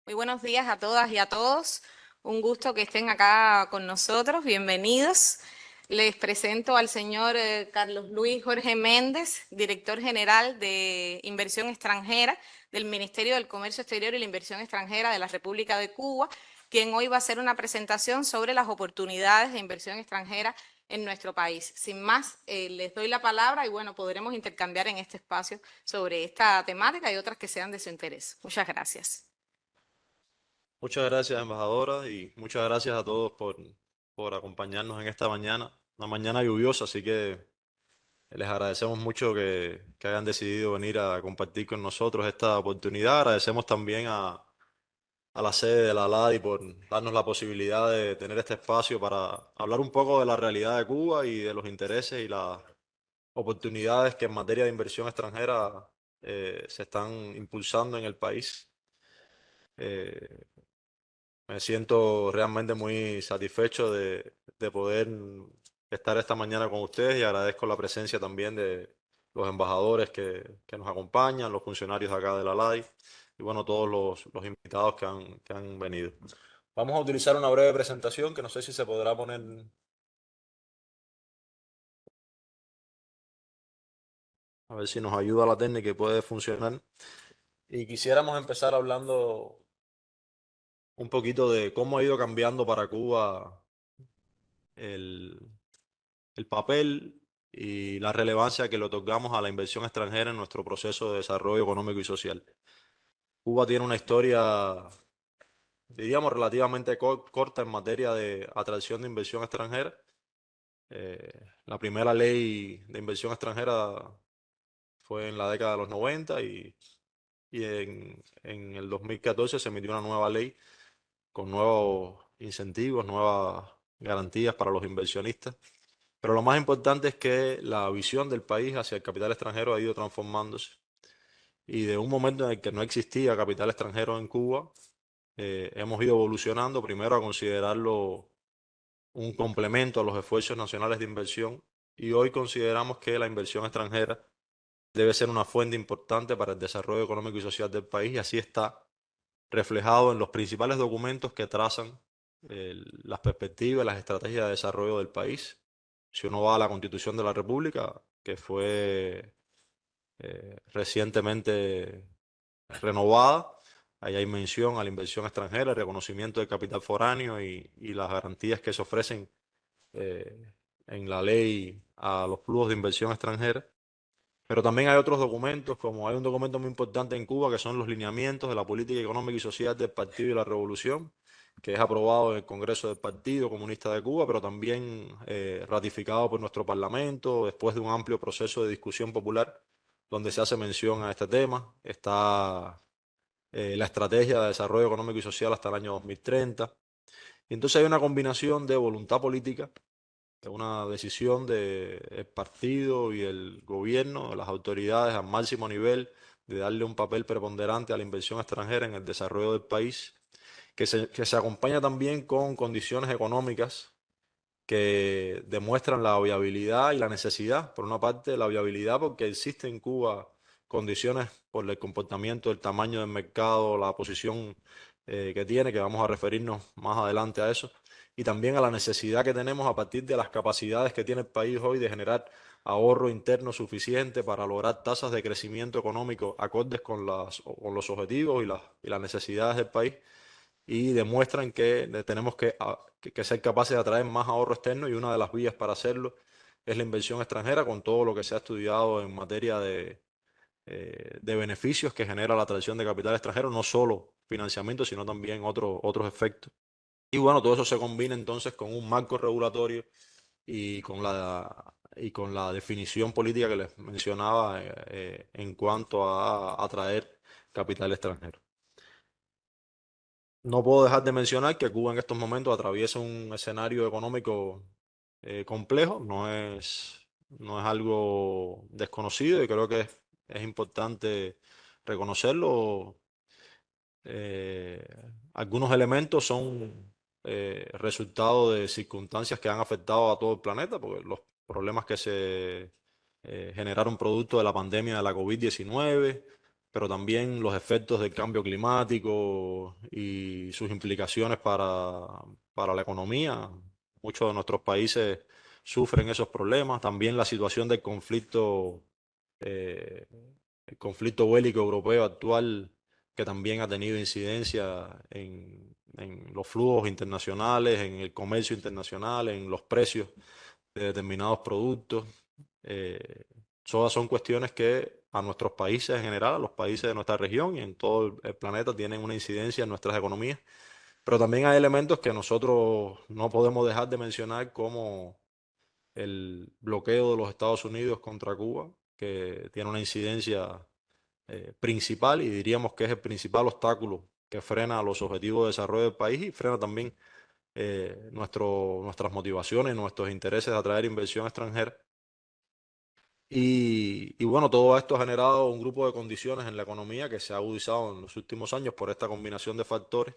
Muy buenos días a todas y a todos. Un gusto que estén acá con nosotros. Bienvenidos. Les presento al señor Carlos Luis Jorge Méndez, director general de Inversión Extranjera del Ministerio del Comercio Exterior y la Inversión Extranjera de la República de Cuba, quien hoy va a hacer una presentación sobre las oportunidades de inversión extranjera en nuestro país. Sin más, les doy la palabra y bueno, podremos intercambiar en este espacio sobre esta temática y otras que sean de su interés. Muchas gracias. Muchas gracias, embajadora, y muchas gracias a todos por acompañarnos en esta mañana, una mañana lluviosa, así que les agradecemos mucho que hayan decidido venir a compartir con nosotros esta oportunidad. Agradecemos también a la sede de la LADI por darnos la posibilidad de tener este espacio para hablar un poco de la realidad de Cuba y de los intereses y las oportunidades que en materia de inversión extranjera se están impulsando en el país. Eh, Me siento realmente muy satisfecho de poder estar esta mañana con ustedes y agradezco la presencia también de los embajadores que nos acompañan, los funcionarios de acá de la LAI y bueno, todos los invitados que han venido. Vamos a utilizar una breve presentación que no sé si se podrá poner, a ver si nos ayuda la técnica y puede funcionar. Y quisiéramos empezar hablando un poquito de cómo ha ido cambiando para Cuba el, el papel y la relevancia que le otorgamos a la inversión extranjera en nuestro proceso de desarrollo económico y social. Cuba tiene una historia, diríamos, relativamente corta en materia de atracción de inversión extranjera. La primera ley de inversión extranjera fue en la década de los 90 y en el 2014 se emitió una nueva ley con nuevos incentivos, nuevas garantías para los inversionistas. Pero lo más importante es que la visión del país hacia el capital extranjero ha ido transformándose. Y de un momento en el que no existía capital extranjero en Cuba, hemos ido evolucionando primero a considerarlo un complemento a los esfuerzos nacionales de inversión y hoy consideramos que la inversión extranjera debe ser una fuente importante para el desarrollo económico y social del país y así está reflejado en los principales documentos que trazan las perspectivas y las estrategias de desarrollo del país. Si uno va a la Constitución de la República, que fue recientemente renovada, ahí hay mención a la inversión extranjera, el reconocimiento del capital foráneo y las garantías que se ofrecen eh, en la ley a los flujos de inversión extranjera. Pero también hay otros documentos, como hay un documento muy importante en Cuba, que son los lineamientos de la política económica y social del Partido y la Revolución, que es aprobado en el Congreso del Partido Comunista de Cuba, pero también ratificado por nuestro Parlamento después de un amplio proceso de discusión popular, donde se hace mención a este tema. Está la Estrategia de Desarrollo Económico y Social hasta el año 2030. Y entonces hay una combinación de voluntad política, es una decisión del partido y el gobierno, de las autoridades al máximo nivel, de darle un papel preponderante a la inversión extranjera en el desarrollo del país, que se acompaña también con condiciones económicas que demuestran la viabilidad y la necesidad. Por una parte, la viabilidad porque existe en Cuba condiciones por el comportamiento, el tamaño del mercado, la posición que tiene, que vamos a referirnos más adelante a eso, y también a la necesidad que tenemos a partir de las capacidades que tiene el país hoy de generar ahorro interno suficiente para lograr tasas de crecimiento económico acordes con los objetivos y las necesidades del país y demuestran que tenemos que ser capaces de atraer más ahorro externo y una de las vías para hacerlo es la inversión extranjera con todo lo que se ha estudiado en materia de beneficios que genera la atracción de capital extranjero, no solo financiamiento, sino también otros efectos. Y bueno, todo eso se combina entonces con un marco regulatorio y con la definición política que les mencionaba en cuanto a atraer capital extranjero. No puedo dejar de mencionar que Cuba en estos momentos atraviesa un escenario económico complejo, no es algo desconocido y creo que es importante reconocerlo. Eh, Algunos elementos son resultado de circunstancias que han afectado a todo el planeta, porque los problemas que se generaron producto de la pandemia de la COVID-19, pero también los efectos del cambio climático y sus implicaciones para la economía. Muchos de nuestros países sufren esos problemas. También la situación del conflicto, eh, el conflicto bélico europeo actual, que también ha tenido incidencia en los flujos internacionales, en el comercio internacional, en los precios de determinados productos. Eh, Todas son cuestiones que a nuestros países en general, a los países de nuestra región y en todo el planeta tienen una incidencia en nuestras economías. Pero también hay elementos que nosotros no podemos dejar de mencionar, como el bloqueo de los Estados Unidos contra Cuba, que tiene una incidencia principal, y diríamos que es el principal obstáculo que frena los objetivos de desarrollo del país y frena también nuestras motivaciones, nuestros intereses de atraer inversión extranjera. Y bueno, todo esto ha generado un grupo de condiciones en la economía que se ha agudizado en los últimos años por esta combinación de factores,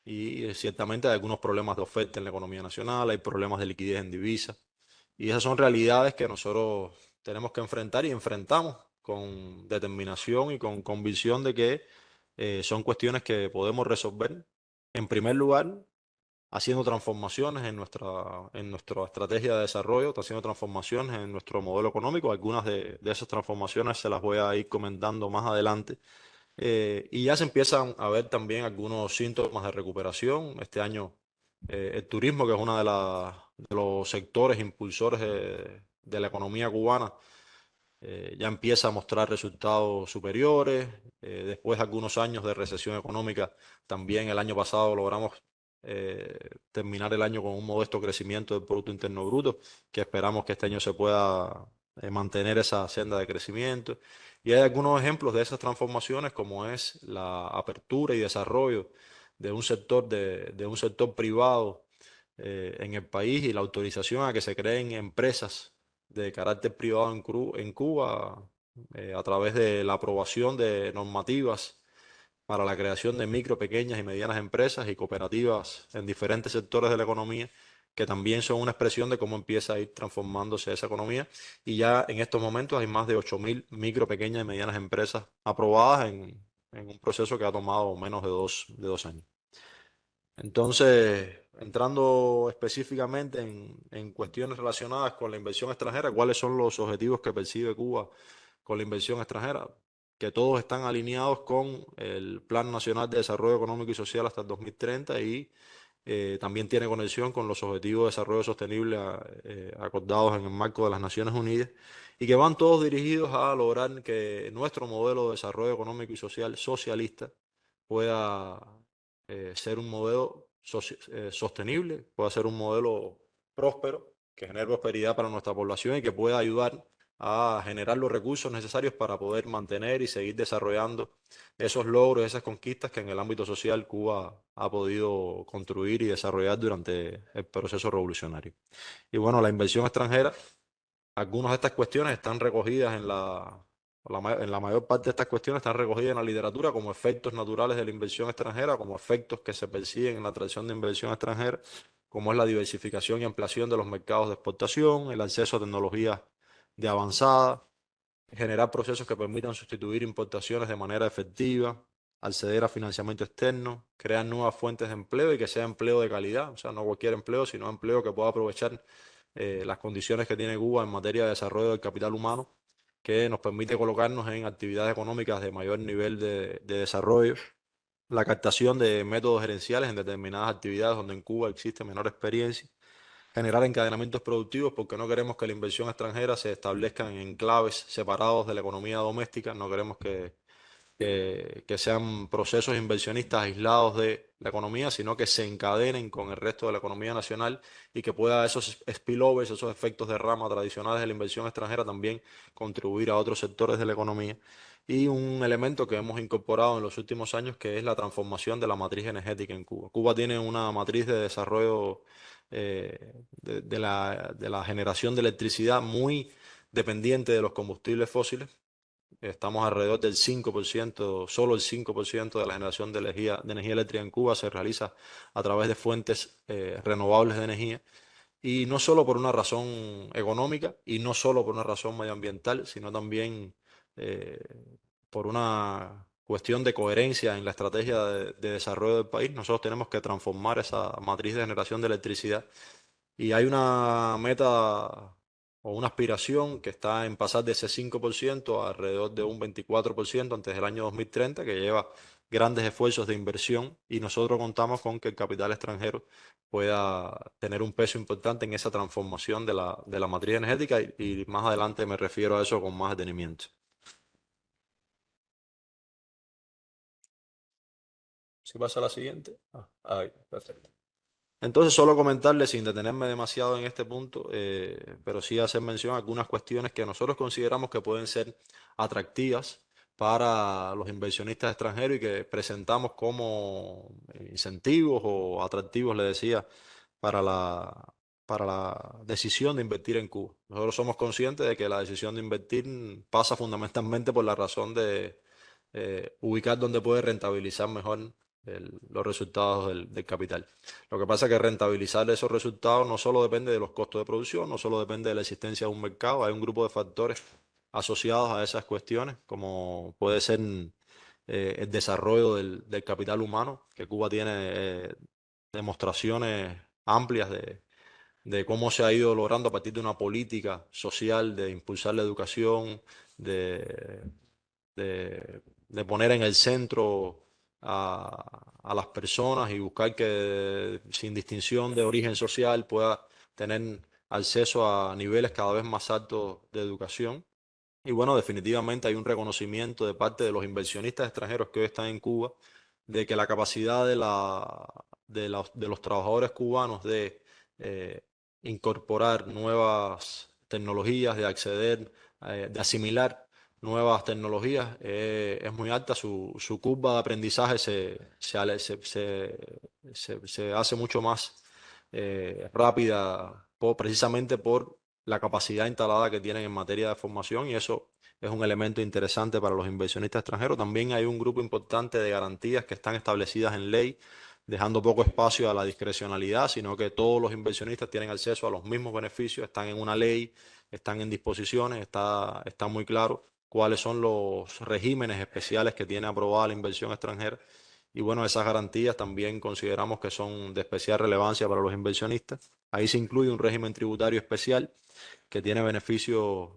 y ciertamente hay algunos problemas de oferta en la economía nacional, hay problemas de liquidez en divisas, y esas son realidades que nosotros tenemos que enfrentar y enfrentamos con determinación y con convicción de que son cuestiones que podemos resolver, en primer lugar, haciendo transformaciones en nuestra estrategia de desarrollo, está haciendo transformaciones en nuestro modelo económico. Algunas de esas transformaciones se las voy a ir comentando más adelante. Y ya se empiezan a ver también algunos síntomas de recuperación. Este año el turismo, que es uno de los sectores impulsores de la economía cubana, ya empieza a mostrar resultados superiores. Después de algunos años de recesión económica, también el año pasado logramos terminar el año con un modesto crecimiento del Producto Interno Bruto, que esperamos que este año se pueda mantener esa senda de crecimiento. Y hay algunos ejemplos de esas transformaciones, como es la apertura y desarrollo de un sector privado en el país, y la autorización a que se creen empresas de carácter privado en Cuba, a través de la aprobación de normativas para la creación de micro, pequeñas y medianas empresas y cooperativas en diferentes sectores de la economía, que también son una expresión de cómo empieza a ir transformándose esa economía. Y ya en estos momentos hay más de 8.000 micro, pequeñas y medianas empresas aprobadas en un proceso que ha tomado menos de dos años. Entonces, entrando específicamente en cuestiones relacionadas con la inversión extranjera, ¿cuáles son los objetivos que percibe Cuba con la inversión extranjera? Que todos están alineados con el Plan Nacional de Desarrollo Económico y Social hasta el 2030, y también tiene conexión con los Objetivos de Desarrollo Sostenible acordados en el marco de las Naciones Unidas, y que van todos dirigidos a lograr que nuestro modelo de desarrollo económico y social socialista pueda ser un modelo sostenible, pueda ser un modelo próspero, que genere prosperidad para nuestra población y que pueda ayudar a generar los recursos necesarios para poder mantener y seguir desarrollando esos logros, esas conquistas que en el ámbito social Cuba ha podido construir y desarrollar durante el proceso revolucionario. Y bueno, la inversión extranjera, algunas de estas cuestiones están recogidas en la mayor parte de estas cuestiones están recogidas en la literatura como efectos naturales de la inversión extranjera, como efectos que se persiguen en la atracción de inversión extranjera, como es la diversificación y ampliación de los mercados de exportación, el acceso a tecnologías de avanzada, generar procesos que permitan sustituir importaciones de manera efectiva, acceder a financiamiento externo, crear nuevas fuentes de empleo y que sea empleo de calidad, o sea, no cualquier empleo, sino empleo que pueda aprovechar las condiciones que tiene Cuba en materia de desarrollo del capital humano, que nos permite colocarnos en actividades económicas de mayor nivel de desarrollo, la captación de métodos gerenciales en determinadas actividades donde en Cuba existe menor experiencia, generar encadenamientos productivos, porque no queremos que la inversión extranjera se establezca en enclaves separados de la economía doméstica, no queremos que sean procesos inversionistas aislados de la economía, sino que se encadenen con el resto de la economía nacional, y que pueda esos spillovers, esos efectos de rama tradicionales de la inversión extranjera, también contribuir a otros sectores de la economía. Y un elemento que hemos incorporado en los últimos años, que es la transformación de la matriz energética en Cuba. Cuba tiene una matriz de desarrollo de la generación de electricidad muy dependiente de los combustibles fósiles. Estamos alrededor del 5%, solo el 5% de la generación de energía eléctrica en Cuba se realiza a través de fuentes renovables de energía. Y no solo por una razón económica y no solo por una razón medioambiental, sino también eh, por una cuestión de coherencia en la estrategia de desarrollo del país, nosotros tenemos que transformar esa matriz de generación de electricidad. Y hay una meta o una aspiración que está en pasar de ese 5% a alrededor de un 24% antes del año 2030, que lleva grandes esfuerzos de inversión, y nosotros contamos con que el capital extranjero pueda tener un peso importante en esa transformación de la matriz energética, y más adelante me refiero a eso con más detenimiento. Si pasa a la siguiente. Ahí, perfecto. Entonces, solo comentarle, sin detenerme demasiado en este punto, pero sí hacer mención a algunas cuestiones que nosotros consideramos que pueden ser atractivas para los inversionistas extranjeros y que presentamos como incentivos o atractivos, le decía, para la decisión de invertir en Cuba. Nosotros somos conscientes de que la decisión de invertir pasa fundamentalmente por la razón de ubicar donde puede rentabilizar mejor los resultados del capital. Lo que pasa es que rentabilizar esos resultados no solo depende de los costos de producción, no solo depende de la existencia de un mercado, hay un grupo de factores asociados a esas cuestiones, como puede ser el desarrollo del capital humano, que Cuba tiene demostraciones amplias de cómo se ha ido logrando a partir de una política social de impulsar la educación, de, de poner en el centro a las personas y buscar que sin distinción de origen social pueda tener acceso a niveles cada vez más altos de educación. Y bueno, definitivamente hay un reconocimiento de parte de los inversionistas extranjeros que hoy están en Cuba de que la capacidad de los trabajadores cubanos de eh, incorporar nuevas tecnologías, de acceder, de asimilar nuevas tecnologías, es muy alta. Su curva de aprendizaje se hace mucho más rápida precisamente por la capacidad instalada que tienen en materia de formación, y eso es un elemento interesante para los inversionistas extranjeros. También hay un grupo importante de garantías que están establecidas en ley, dejando poco espacio a la discrecionalidad, sino que todos los inversionistas tienen acceso a los mismos beneficios, están en una ley, están en disposiciones, está muy claro cuáles son los regímenes especiales que tiene aprobada la inversión extranjera. Y bueno, esas garantías también consideramos que son de especial relevancia para los inversionistas. Ahí se incluye un régimen tributario especial que tiene beneficios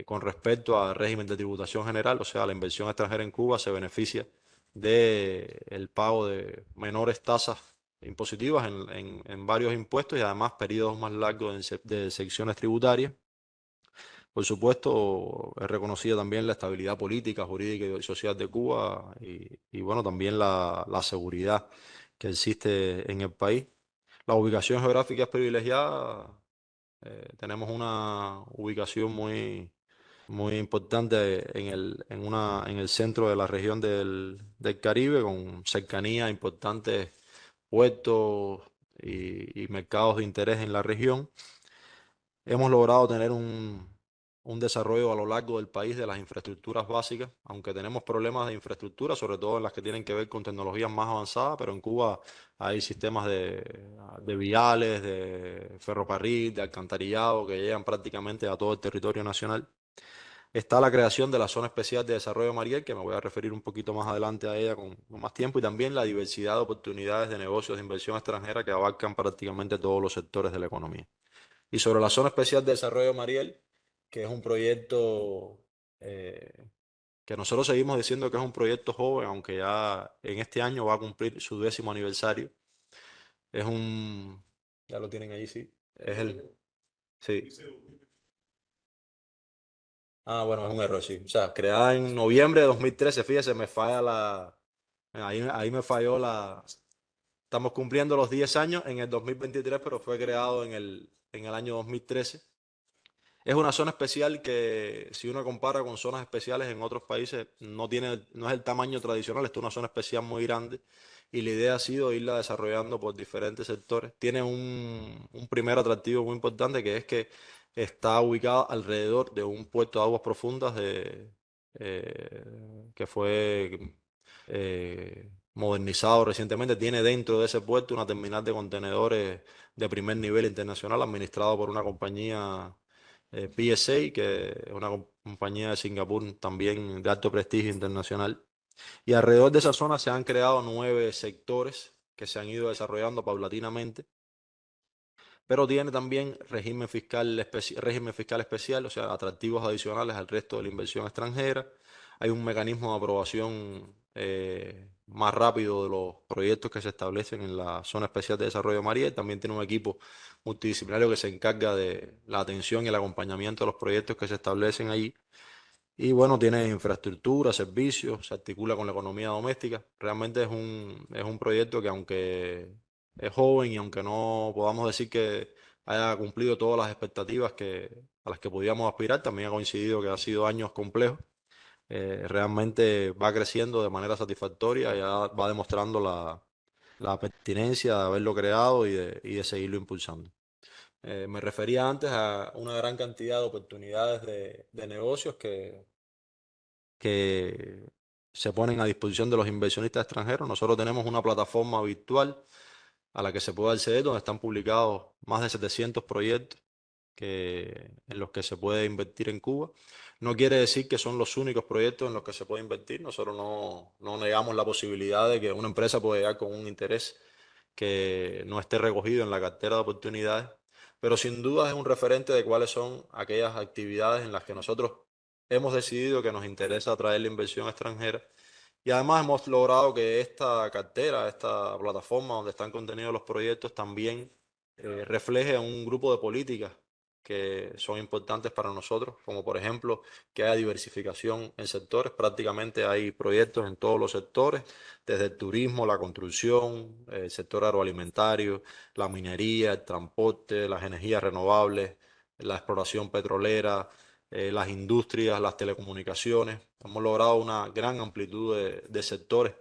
con respecto al régimen de tributación general, o sea, la inversión extranjera en Cuba se beneficia del pago de menores tasas impositivas en varios impuestos y además periodos más largos de secciones tributarias. Por supuesto, es reconocida también la estabilidad política, jurídica y social de Cuba y bueno, también la seguridad que existe en el país. La ubicación geográfica es privilegiada. Tenemos una ubicación muy importante en el centro de la región del Caribe, con cercanía a importantes puertos y mercados de interés en la región. Hemos logrado tener un desarrollo a lo largo del país de las infraestructuras básicas, aunque tenemos problemas de infraestructura, sobre todo en las que tienen que ver con tecnologías más avanzadas, pero en Cuba hay sistemas de viales, de ferrocarril, de alcantarillado que llegan prácticamente a todo el territorio nacional. Está la creación de la Zona Especial de Desarrollo Mariel, que me voy a referir un poquito más adelante a ella con más tiempo, y también la diversidad de oportunidades de negocios de inversión extranjera que abarcan prácticamente todos los sectores de la economía. Y sobre la Zona Especial de Desarrollo Mariel, que es un proyecto que nosotros seguimos diciendo que es un proyecto joven, aunque ya en este año va a cumplir su 10º aniversario. Es un... Ya lo tienen ahí, sí. Es el... Sí. Ah, bueno, es un error, sí. O sea, creada en noviembre de 2013, fíjese, me falla la... Ahí me falló la... Estamos cumpliendo los 10 años en el 2023, pero fue creado en el año 2013. Es una zona especial que, si uno compara con zonas especiales en otros países, no es el tamaño tradicional. Esto es una zona especial muy grande y la idea ha sido irla desarrollando por diferentes sectores. Tiene un primer atractivo muy importante, que es que está ubicada alrededor de un puerto de aguas profundas que fue modernizado recientemente. Tiene dentro de ese puerto una terminal de contenedores de primer nivel internacional administrado por una compañía PSA, que es compañía de Singapur también de alto prestigio internacional. Y alrededor de esa zona se han creado 9 sectores que se han ido desarrollando paulatinamente, pero tiene también régimen fiscal especial, o sea, atractivos adicionales al resto de la inversión extranjera. Hay un mecanismo de aprobación más rápido de los proyectos que se establecen en la Zona Especial de Desarrollo María, y también tiene un equipo multidisciplinario que se encarga de la atención y el acompañamiento de los proyectos que se establecen allí. Y bueno, tiene infraestructura, servicios, se articula con la economía doméstica. Realmente es un proyecto que, aunque es joven y aunque no podamos decir que haya cumplido todas las expectativas a las que podíamos aspirar, también ha coincidido que ha sido años complejos. Realmente va creciendo de manera satisfactoria, ya va demostrando la pertinencia de haberlo creado y de seguirlo impulsando. Me refería antes a una gran cantidad de oportunidades de negocios que se ponen a disposición de los inversionistas extranjeros. Nosotros tenemos una plataforma virtual a la que se puede acceder, donde están publicados más de 700 proyectos en los que se puede invertir en Cuba. No quiere decir que son los únicos proyectos en los que se puede invertir. Nosotros no negamos la posibilidad de que una empresa pueda llegar con un interés que no esté recogido en la cartera de oportunidades, pero sin duda es un referente de cuáles son aquellas actividades en las que nosotros hemos decidido que nos interesa atraer la inversión extranjera. Y además hemos logrado que esta cartera, esta plataforma donde están contenidos los proyectos, también refleje un grupo de políticas que son importantes para nosotros, como por ejemplo que haya diversificación en sectores. Prácticamente hay proyectos en todos los sectores, desde el turismo, la construcción, el sector agroalimentario, la minería, el transporte, las energías renovables, la exploración petrolera, las industrias, las telecomunicaciones. Hemos logrado una gran amplitud de sectores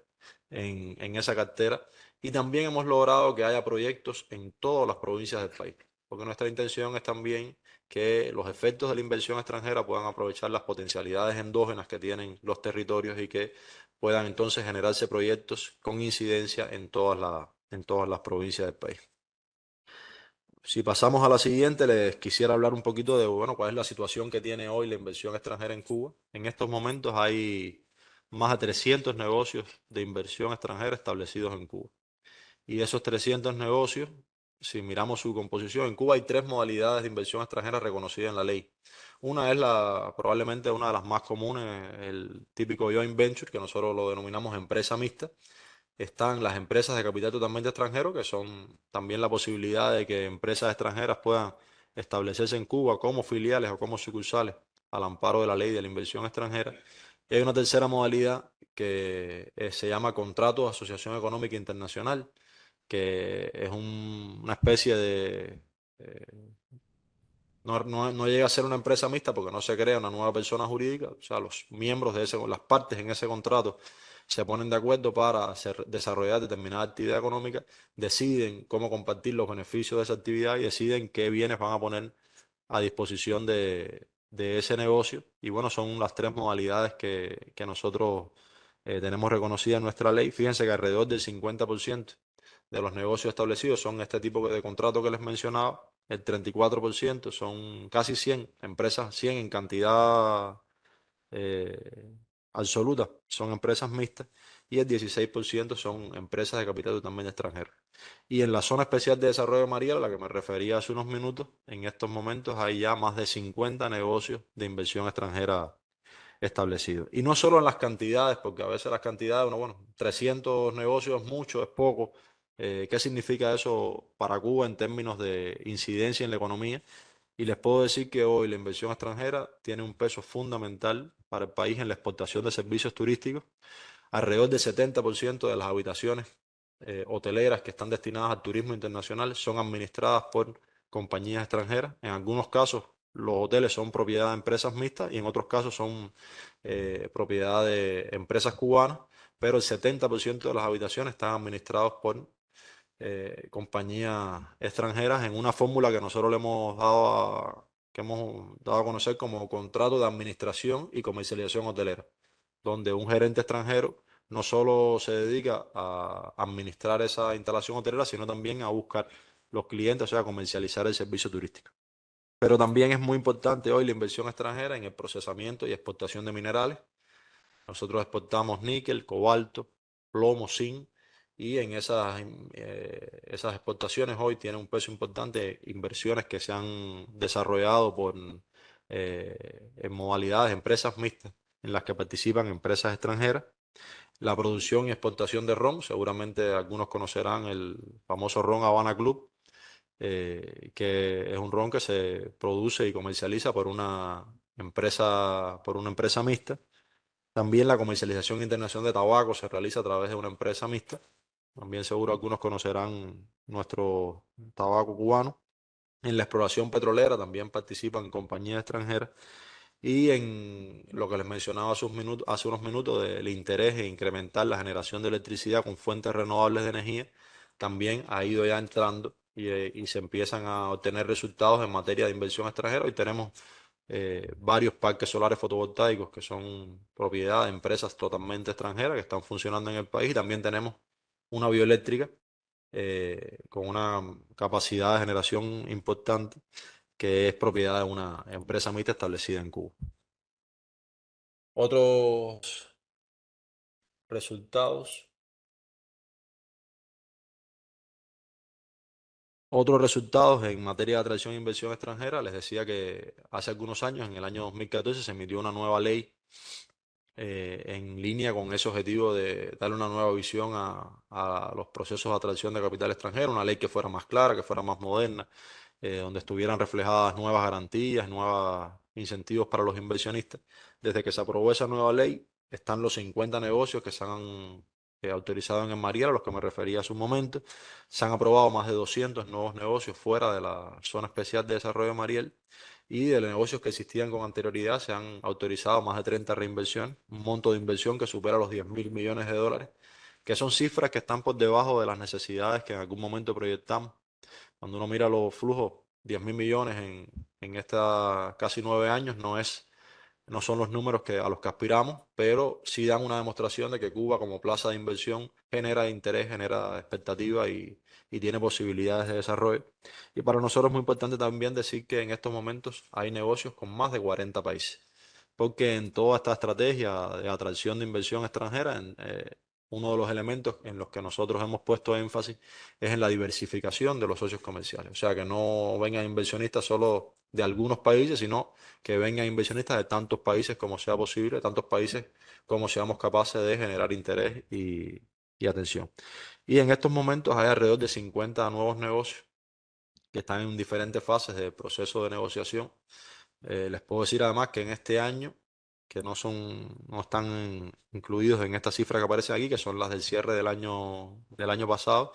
en esa cartera, y también hemos logrado que haya proyectos en todas las provincias del país, porque nuestra intención es también que los efectos de la inversión extranjera puedan aprovechar las potencialidades endógenas que tienen los territorios y que puedan entonces generarse proyectos con incidencia en todas las provincias del país. Si pasamos a la siguiente, les quisiera hablar un poquito de, bueno, cuál es la situación que tiene hoy la inversión extranjera en Cuba. En estos momentos hay más de 300 negocios de inversión extranjera establecidos en Cuba. Y esos 300 negocios, si miramos su composición, en Cuba hay 3 modalidades de inversión extranjera reconocidas en la ley. Una es probablemente una de las más comunes, el típico joint venture, que nosotros lo denominamos empresa mixta. Están las empresas de capital totalmente extranjero, que son también la posibilidad de que empresas extranjeras puedan establecerse en Cuba como filiales o como sucursales al amparo de la ley de la inversión extranjera. Y hay una tercera modalidad que se llama contrato de asociación económica internacional, que es una especie de... eh, no llega a ser una empresa mixta porque no se crea una nueva persona jurídica, o sea, los miembros las partes en ese contrato se ponen de acuerdo para desarrollar determinada actividad económica, deciden cómo compartir los beneficios de esa actividad y deciden qué bienes van a poner a disposición de ese negocio. Y bueno, son las 3 modalidades que nosotros tenemos reconocidas en nuestra ley. Fíjense que alrededor del 50% de los negocios establecidos son este tipo de contratos que les mencionaba. El 34% son casi 100 empresas, 100 en cantidad eh, absoluta, son empresas mixtas, y el 16% son empresas de capital totalmente extranjero. Y en la zona especial de desarrollo de María, a la que me refería hace unos minutos, en estos momentos hay ya más de 50 negocios de inversión extranjera establecidos. Y no solo en las cantidades, porque a veces las cantidades, bueno, 300 negocios es mucho, es poco. ¿Qué significa eso para Cuba en términos de incidencia en la economía? Y les puedo decir que hoy la inversión extranjera tiene un peso fundamental para el país en la exportación de servicios turísticos. Alrededor del 70% de las habitaciones hoteleras que están destinadas al turismo internacional son administradas por compañías extranjeras. En algunos casos los hoteles son propiedad de empresas mixtas y en otros casos son propiedad de empresas cubanas, pero el 70% de las habitaciones están administradas por compañías extranjeras en una fórmula que nosotros le hemos que hemos dado a conocer como contrato de administración y comercialización hotelera, donde un gerente extranjero no solo se dedica a administrar esa instalación hotelera, sino también a buscar los clientes, o sea, a comercializar el servicio turístico. Pero también es muy importante hoy la inversión extranjera en el procesamiento y exportación de minerales. Nosotros exportamos níquel, cobalto, plomo, zinc y en esas exportaciones hoy tienen un peso importante inversiones que se han desarrollado en modalidades, empresas mixtas en las que participan empresas extranjeras. La producción y exportación de ron, seguramente algunos conocerán el famoso ron Habana Club, que es un ron que se produce y comercializa por una empresa mixta. También la comercialización internacional de tabaco se realiza a través de una empresa mixta. También seguro algunos conocerán nuestro tabaco cubano. En la exploración petrolera también participan compañías extranjeras. Y en lo que les mencionaba hace unos minutos del interés en incrementar la generación de electricidad con fuentes renovables de energía, también ha ido ya entrando y se empiezan a obtener resultados en materia de inversión extranjera. Hoy tenemos varios parques solares fotovoltaicos que son propiedad de empresas totalmente extranjeras que están funcionando en el país. Y también tenemos una bioeléctrica con una capacidad de generación importante que es propiedad de una empresa mixta establecida en Cuba. Otros resultados. Otros resultados en materia de atracción e inversión extranjera, les decía que hace algunos años, en el año 2014, se emitió una nueva ley en línea con ese objetivo de darle una nueva visión a los procesos de atracción de capital extranjero, una ley que fuera más clara, que fuera más moderna, donde estuvieran reflejadas nuevas garantías, nuevos incentivos para los inversionistas. Desde que se aprobó esa nueva ley, están los 50 negocios que se han autorizado en el Mariel, a los que me refería hace un momento. Se han aprobado más de 200 nuevos negocios fuera de la zona especial de desarrollo de Mariel. Y de los negocios que existían con anterioridad se han autorizado más de 30 reinversiones, un monto de inversión que supera los 10.000 millones de dólares, que son cifras que están por debajo de las necesidades que en algún momento proyectamos. Cuando uno mira los flujos, 10.000 millones en estos casi 9 años no son los números a los que aspiramos, pero sí dan una demostración de que Cuba como plaza de inversión genera interés, genera expectativa y tiene posibilidades de desarrollo. Y para nosotros es muy importante también decir que en estos momentos hay negocios con más de 40 países, porque en toda esta estrategia de atracción de inversión extranjera, uno de los elementos en los que nosotros hemos puesto énfasis es en la diversificación de los socios comerciales. O sea, que no vengan inversionistas solo de algunos países, sino que vengan inversionistas de tantos países como sea posible, tantos países como seamos capaces de generar interés y atención. Y en estos momentos hay alrededor de 50 nuevos negocios que están en diferentes fases del proceso de negociación. Les puedo decir además que en este año, que no están incluidos en esta cifra que aparece aquí, que son las del cierre del año pasado,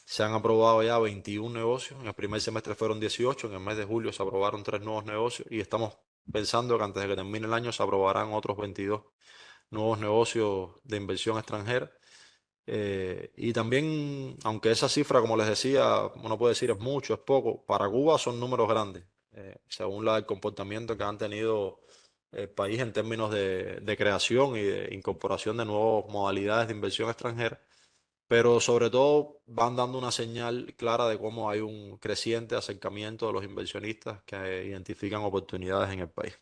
se han aprobado ya 21 negocios. En el primer semestre fueron 18, en el mes de julio se aprobaron 3 nuevos negocios y estamos pensando que antes de que termine el año se aprobarán otros 22 nuevos negocios de inversión extranjera. Y también, aunque esa cifra, como les decía, uno puede decir es mucho, es poco, para Cuba son números grandes, según el comportamiento que han tenido el país en términos de creación y de incorporación de nuevas modalidades de inversión extranjera, pero sobre todo van dando una señal clara de cómo hay un creciente acercamiento de los inversionistas que identifican oportunidades en el país.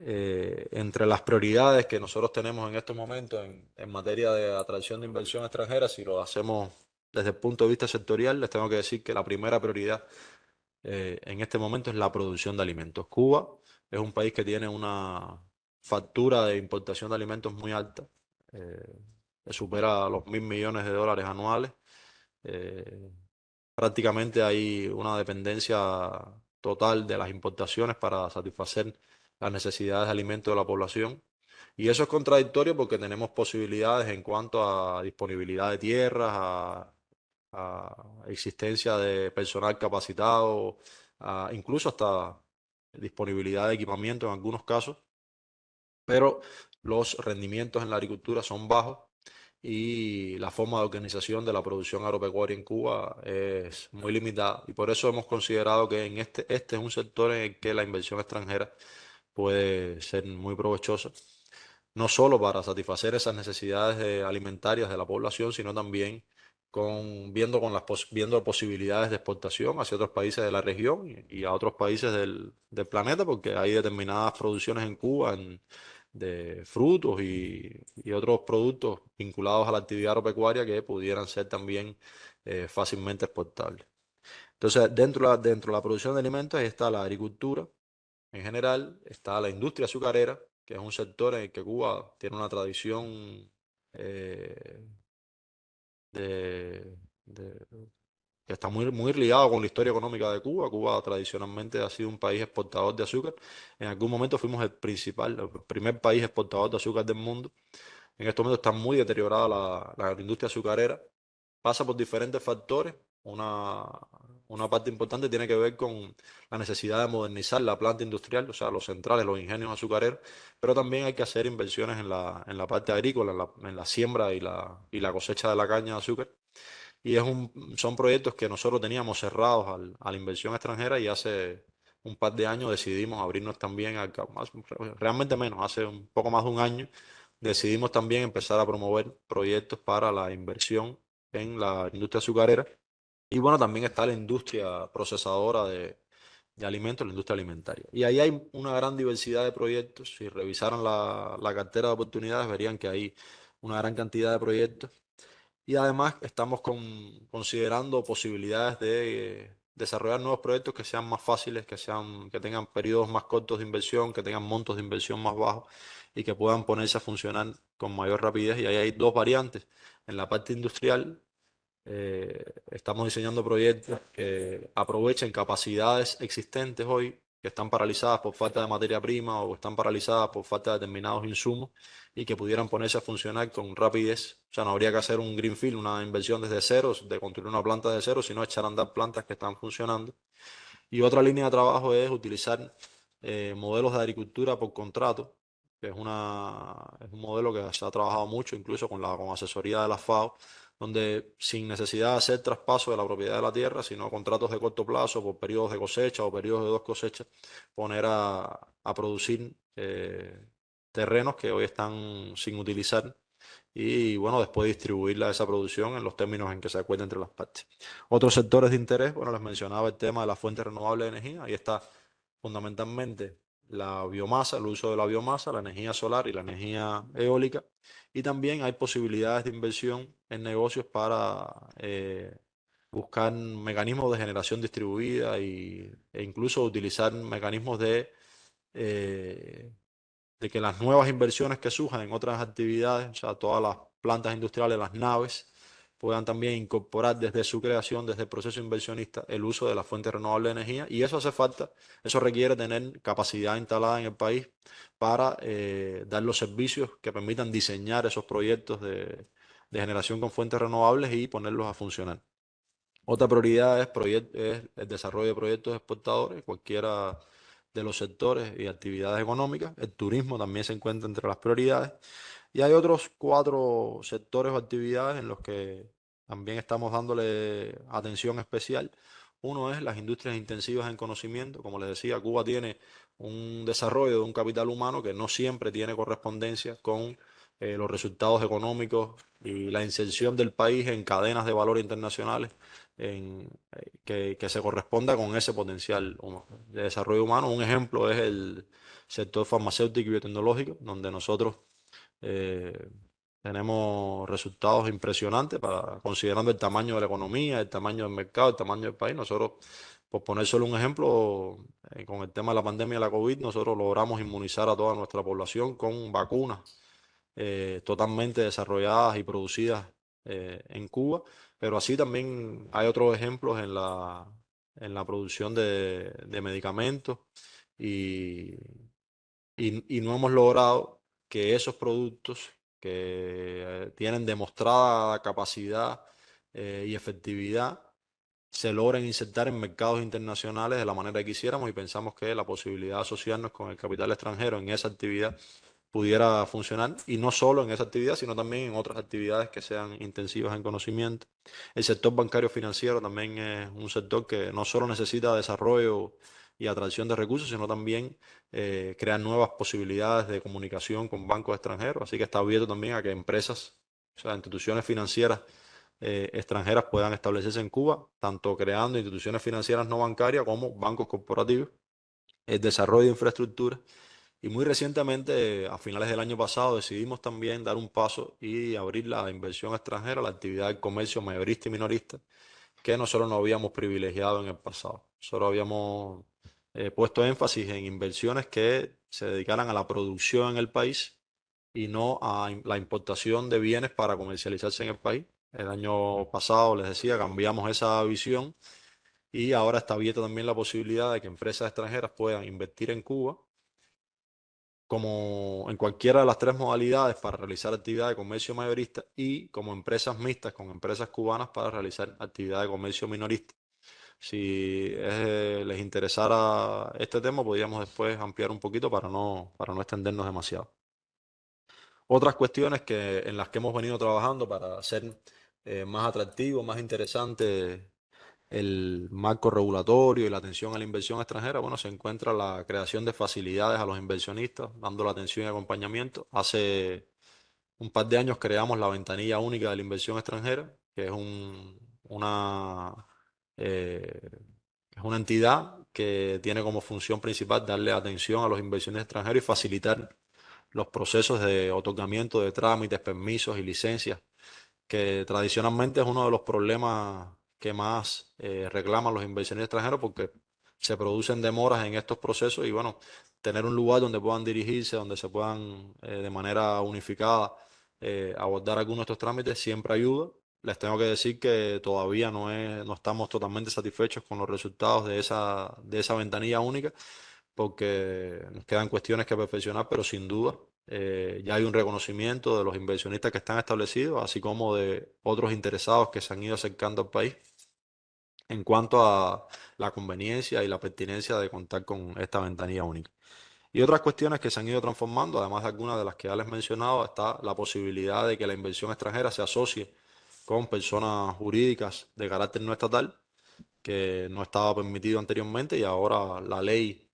Entre las prioridades que nosotros tenemos en estos momentos en materia de atracción de inversión extranjera, si lo hacemos desde el punto de vista sectorial, les tengo que decir que la primera prioridad en este momento es la producción de alimentos. Cuba es un país que tiene una factura de importación de alimentos muy alta, eh, que supera los 1.000 millones de dólares anuales. Eh, Prácticamente hay una dependencia total de las importaciones para satisfacer las necesidades de alimentos de la población. Y eso es contradictorio porque tenemos posibilidades en cuanto a disponibilidad de tierras, a existencia de personal capacitado, incluso hasta disponibilidad de equipamiento en algunos casos, pero los rendimientos en la agricultura son bajos y la forma de organización de la producción agropecuaria en Cuba es muy limitada. Y por eso hemos considerado que este es un sector en el que la inversión extranjera puede ser muy provechosa, no solo para satisfacer esas necesidades alimentarias de la población, sino también viendo posibilidades de exportación hacia otros países de la región y a otros países del planeta, porque hay determinadas producciones en Cuba de frutos y otros productos vinculados a la actividad agropecuaria que pudieran ser también fácilmente exportables. Entonces, dentro de la producción de alimentos ahí está la agricultura en general, está la industria azucarera, que es un sector en el que Cuba tiene una tradición eh, de, que está muy ligado con la historia económica de Cuba. Cuba tradicionalmente ha sido un país exportador de azúcar. En algún momento fuimos el primer país exportador de azúcar del mundo. En estos momentos está muy deteriorada la industria azucarera. Pasa por diferentes factores. Una, una parte importante tiene que ver con la necesidad de modernizar la planta industrial, o sea, los centrales, los ingenios azucareros, pero también hay que hacer inversiones en la parte agrícola, en la siembra y la cosecha de la caña de azúcar. Y son proyectos que nosotros teníamos cerrados a la inversión extranjera y hace un par de años decidimos abrirnos también, realmente menos, hace un poco más de un año, decidimos también empezar a promover proyectos para la inversión en la industria azucarera. Y bueno, también está la industria procesadora de alimentos, la industria alimentaria. Y ahí hay una gran diversidad de proyectos. Si revisaran la cartera de oportunidades, verían que hay una gran cantidad de proyectos y además estamos considerando posibilidades de desarrollar nuevos proyectos que sean más fáciles, que tengan periodos más cortos de inversión, que tengan montos de inversión más bajos y que puedan ponerse a funcionar con mayor rapidez. Y ahí hay dos variantes. En la parte industrial, estamos diseñando proyectos que aprovechen capacidades existentes hoy que están paralizadas por falta de materia prima o están paralizadas por falta de determinados insumos y que pudieran ponerse a funcionar con rapidez. O sea, no habría que hacer un greenfield, una inversión desde cero, de construir una planta de cero, sino echar a andar plantas que están funcionando. Y otra línea de trabajo es utilizar modelos de agricultura por contrato, que es un modelo que se ha trabajado mucho, incluso con asesoría de la FAO, donde sin necesidad de hacer traspaso de la propiedad de la tierra, sino contratos de corto plazo por periodos de cosecha o periodos de dos cosechas, poner a producir terrenos que hoy están sin utilizar y bueno, después distribuirla esa producción en los términos en que se acuerde entre las partes. Otros sectores de interés, bueno, les mencionaba el tema de la fuente renovable de energía, ahí está fundamentalmente la biomasa, el uso de la biomasa, la energía solar y la energía eólica, y también hay posibilidades de inversión en negocios para buscar mecanismos de generación distribuida e incluso utilizar mecanismos eh, de que las nuevas inversiones que surjan en otras actividades, o sea, todas las plantas industriales, las naves, puedan también incorporar desde su creación, desde el proceso inversionista, el uso de la fuente renovable de energía. Y eso hace falta, eso requiere tener capacidad instalada en el país para dar los servicios que permitan diseñar esos proyectos de generación con fuentes renovables y ponerlos a funcionar. Otra prioridad es el desarrollo de proyectos exportadores, cualquiera de los sectores y actividades económicas. El turismo también se encuentra entre las prioridades. Y hay otros 4 sectores o actividades en los que también estamos dándole atención especial. Uno es las industrias intensivas en conocimiento. Como les decía, Cuba tiene un desarrollo de un capital humano que no siempre tiene correspondencia con los resultados económicos y la inserción del país en cadenas de valor internacionales que se corresponda con ese potencial de desarrollo humano. Un ejemplo es el sector farmacéutico y biotecnológico, donde nosotros eh, tenemos resultados impresionantes considerando el tamaño de la economía, el tamaño del mercado, el tamaño del país. Nosotros, por poner solo un ejemplo, con el tema de la pandemia de la COVID, nosotros logramos inmunizar a toda nuestra población con vacunas totalmente desarrolladas y producidas en Cuba, pero así también hay otros ejemplos en la producción de medicamentos y, y no hemos logrado que esos productos que tienen demostrada capacidad y efectividad se logren insertar en mercados internacionales de la manera que quisiéramos y pensamos que la posibilidad de asociarnos con el capital extranjero en esa actividad pudiera funcionar y no solo en esa actividad, sino también en otras actividades que sean intensivas en conocimiento. El sector bancario financiero también es un sector que no solo necesita desarrollo y atracción de recursos, sino también crear nuevas posibilidades de comunicación con bancos extranjeros, así que está abierto también a que empresas, o sea, instituciones financieras extranjeras puedan establecerse en Cuba, tanto creando instituciones financieras no bancarias como bancos corporativos, el desarrollo de infraestructura. Y muy recientemente, a finales del año pasado, decidimos también dar un paso y abrir la inversión extranjera, la actividad del comercio mayorista y minorista, que nosotros no habíamos privilegiado en el pasado. Nosotros habíamos puesto énfasis en inversiones que se dedicaran a la producción en el país y no a la importación de bienes para comercializarse en el país. El año pasado, les decía, cambiamos esa visión y ahora está abierta también la posibilidad de que empresas extranjeras puedan invertir en Cuba como en cualquiera de las tres modalidades para realizar actividad de comercio mayorista y como empresas mixtas con empresas cubanas para realizar actividad de comercio minorista. Si les interesara este tema, podríamos después ampliar un poquito para no extendernos demasiado. Otras cuestiones en las que hemos venido trabajando para hacer más atractivo, más interesante el marco regulatorio y la atención a la inversión extranjera, bueno, se encuentra la creación de facilidades a los inversionistas, dando la atención y acompañamiento. Hace un par de años creamos la ventanilla única de la inversión extranjera, que es eh, es una entidad que tiene como función principal darle atención a los inversionistas extranjeros y facilitar los procesos de otorgamiento de trámites, permisos y licencias, que tradicionalmente es uno de los problemas que más reclaman los inversionistas extranjeros porque se producen demoras en estos procesos y bueno, tener un lugar donde puedan dirigirse, donde se puedan de manera unificada abordar algunos de estos trámites siempre ayuda. Les tengo que decir que todavía no estamos totalmente satisfechos con los resultados de esa ventanilla única porque nos quedan cuestiones que perfeccionar, pero sin duda ya hay un reconocimiento de los inversionistas que están establecidos, así como de otros interesados que se han ido acercando al país en cuanto a la conveniencia y la pertinencia de contar con esta ventanilla única. Y otras cuestiones que se han ido transformando, además de algunas de las que ya les he mencionado, está la posibilidad de que la inversión extranjera se asocie con personas jurídicas de carácter no estatal que no estaba permitido anteriormente y ahora la ley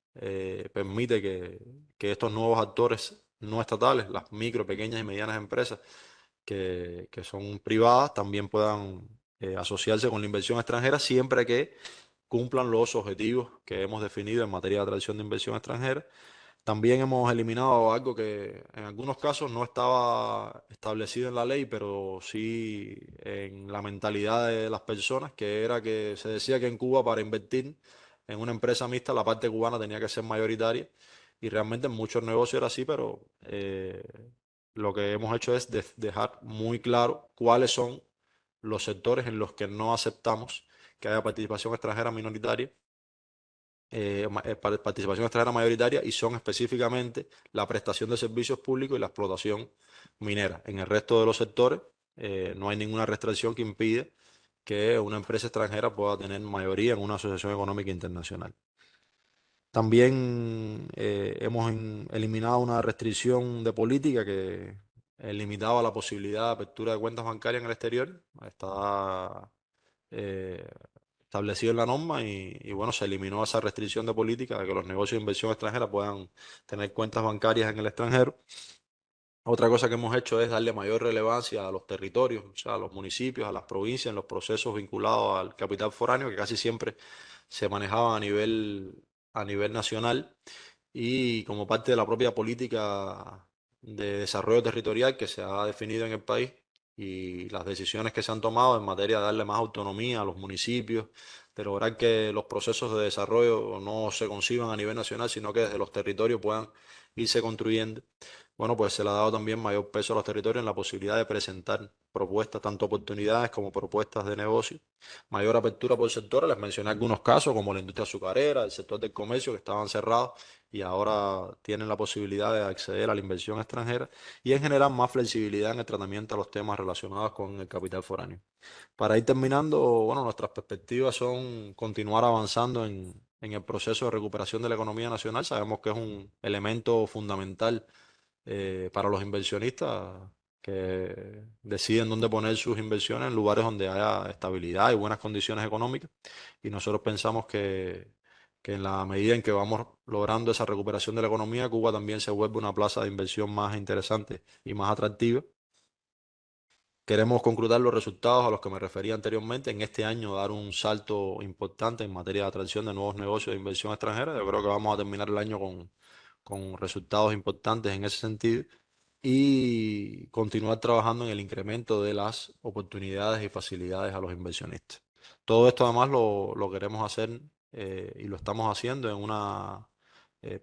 permite que estos nuevos actores no estatales, las micro, pequeñas y medianas empresas que son privadas, también puedan asociarse con la inversión extranjera siempre que cumplan los objetivos que hemos definido en materia de atracción de inversión extranjera. También hemos eliminado algo que en algunos casos no estaba establecido en la ley, pero sí en la mentalidad de las personas, que era que se decía que en Cuba para invertir en una empresa mixta la parte cubana tenía que ser mayoritaria y realmente en muchos negocios era así, pero lo que hemos hecho es dejar muy claro cuáles son los sectores en los que no aceptamos que haya participación extranjera minoritaria participación extranjera mayoritaria y son específicamente la prestación de servicios públicos y la explotación minera. En el resto de los sectores no hay ninguna restricción que impide que una empresa extranjera pueda tener mayoría en una asociación económica internacional. También hemos eliminado una restricción de política que limitaba la posibilidad de apertura de cuentas bancarias en el exterior. Está eh, establecido en la norma y bueno, se eliminó esa restricción de política de que los negocios de inversión extranjera puedan tener cuentas bancarias en el extranjero. Otra cosa que hemos hecho es darle mayor relevancia a los territorios, o sea, a los municipios, a las provincias, en los procesos vinculados al capital foráneo, que casi siempre se manejaban a nivel nacional y como parte de la propia política de desarrollo territorial que se ha definido en el país y las decisiones que se han tomado en materia de darle más autonomía a los municipios, de lograr que los procesos de desarrollo no se conciban a nivel nacional, sino que desde los territorios puedan irse construyendo. Bueno, pues se le ha dado también mayor peso a los territorios en la posibilidad de presentar propuestas, tanto oportunidades como propuestas de negocio. Mayor apertura por sectores, les mencioné algunos casos como la industria azucarera, el sector del comercio que estaban cerrados y ahora tienen la posibilidad de acceder a la inversión extranjera y en general más flexibilidad en el tratamiento a los temas relacionados con el capital foráneo. Para ir terminando, bueno, nuestras perspectivas son continuar avanzando en el proceso de recuperación de la economía nacional. Sabemos que es un elemento fundamental para los inversionistas que deciden dónde poner sus inversiones en lugares donde haya estabilidad y buenas condiciones económicas. Y nosotros pensamos que en la medida en que vamos logrando esa recuperación de la economía, Cuba también se vuelve una plaza de inversión más interesante y más atractiva. Queremos concretar los resultados a los que me refería anteriormente. En este año dar un salto importante en materia de atracción de nuevos negocios de inversión extranjera. Yo creo que vamos a terminar el año con resultados importantes en ese sentido y continuar trabajando en el incremento de las oportunidades y facilidades a los inversionistas. Todo esto además lo queremos hacer y lo estamos haciendo en una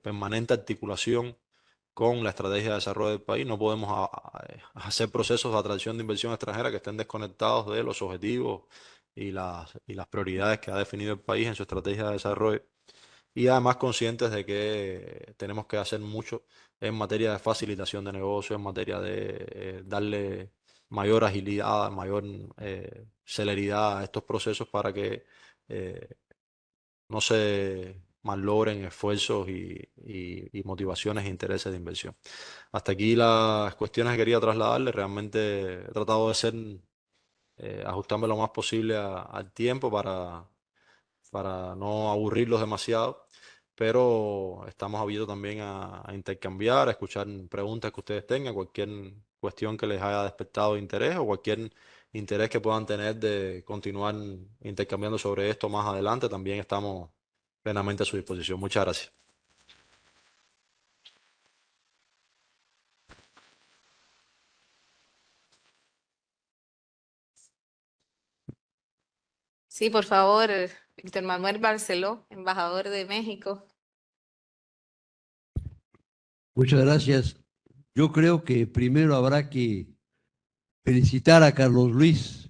permanente articulación con la estrategia de desarrollo del país. No podemos hacer procesos de atracción de inversión extranjera que estén desconectados de los objetivos y las prioridades que ha definido el país en su estrategia de desarrollo. Y además conscientes de que tenemos que hacer mucho en materia de facilitación de negocios, en materia de darle mayor agilidad, mayor celeridad a estos procesos para que eh, no se malogren esfuerzos y motivaciones e intereses de inversión. Hasta aquí las cuestiones que quería trasladarle. Realmente he tratado de ser, ajustarme lo más posible al tiempo para no aburrirlos demasiado, pero estamos abiertos también a intercambiar, a escuchar preguntas que ustedes tengan, cualquier cuestión que les haya despertado interés o cualquier interés que puedan tener de continuar intercambiando sobre esto más adelante, también estamos plenamente a su disposición. Muchas gracias. Sí, por favor, Víctor Manuel Barceló, embajador de México. Muchas gracias. Yo creo que primero habrá que felicitar a Carlos Luis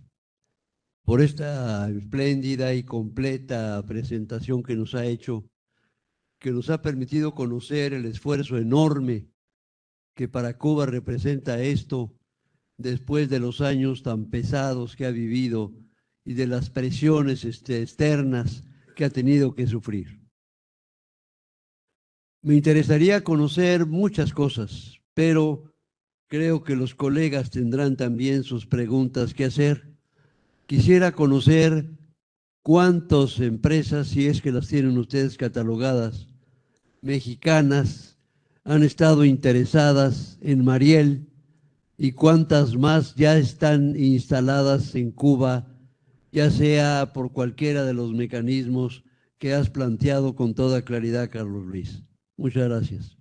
por esta espléndida y completa presentación que nos ha hecho, que nos ha permitido conocer el esfuerzo enorme que para Cuba representa esto después de los años tan pesados que ha vivido y de las presiones externas que ha tenido que sufrir. Me interesaría conocer muchas cosas, pero creo que los colegas tendrán también sus preguntas que hacer. Quisiera conocer cuántas empresas, si es que las tienen ustedes catalogadas, mexicanas, han estado interesadas en Mariel y cuántas más ya están instaladas en Cuba, ya sea por cualquiera de los mecanismos que has planteado con toda claridad, Carlos Luis. Muchas gracias.